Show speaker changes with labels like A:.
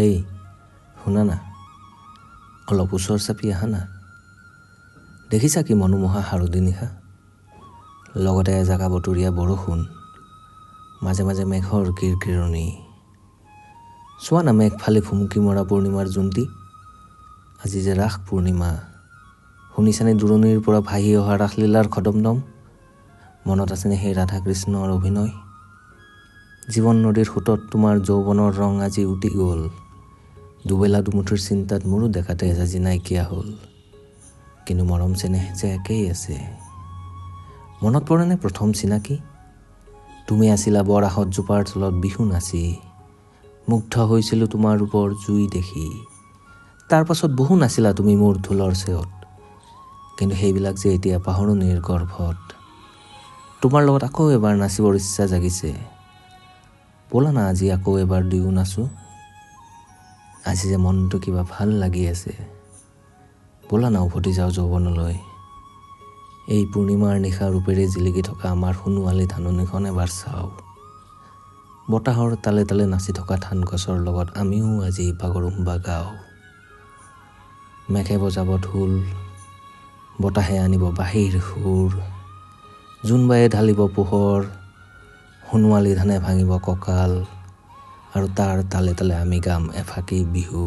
A: হেই শুনা না, অলপ ওচৰ চাপি আহা না। দেখিছা কি মনোমোহা হালধি নিশা, লগতে এজাকা বতৰীয়া বৰষুণ, মাজে মাজে মেঘৰ কিৰকিৰণি। চোৱা না মেঘফালে ভুমুকি মৰা পূৰ্ণিমাৰ জোনটি। আজি যে ৰাস পূৰ্ণিমা, শুনিছানে দূৰণিৰ পৰা ভাহি অহা ৰাসলীলাৰ খদমদম। মনত আছেনে সেই ৰাধা কৃষ্ণৰ অভিনয়। জীৱন নদীৰ সোঁতত তোমাৰ যৌৱনৰ ৰং আজি উটি গ'ল। দুবেলা দুমুঠিৰ চিন্তাত মোৰো দেখাতে এজাজি নাইকিয়া হ'ল, কিন্তু মৰম চেনেহ যে একেই আছে। মনত পৰেনে প্ৰথম চিনাকি, তুমি আছিলা বৰাহত জোপাৰ তলত বিহু নাচি। মুগ্ধ হৈছিলোঁ তোমাৰ ৰূপৰ জুই দেখি। তাৰ পাছত বহু নাছিলা তুমি মোৰ ঢোলৰ চেৱত, কিন্তু সেইবিলাক যে এতিয়া পাহৰণিৰ গৰ্ভত। তোমাৰ লগত আকৌ এবাৰ নাচিবৰ ইচ্ছা জাগিছে, ব'লা না আজি আকৌ এবাৰ দুয়ো নাচোঁ। আজি যে মনটো কিবা ভাল লাগি আছে, ব'লা না উভতি যাওঁ যৌৱনলৈ। এই পূৰ্ণিমাৰ নিশা ৰূপেৰে জিলিকি থকা আমাৰ সোণোৱালী ধাননিখন এবাৰ চাওঁ। বতাহৰ তালে তালে নাচি থকা ধান গছৰ লগত আমিও আজি বাগৰুম্বা গাওঁ। মেঘে বজাব ঢোল, বতাহে আনিব বাঁহীৰ সুৰ, জোনবায়ে ঢালিব পোহৰ, সোণোৱালী ধানে ভাঙিব কঁকাল, আৰু তাৰ তালে তালে আমি গাম এফাকি বিহু।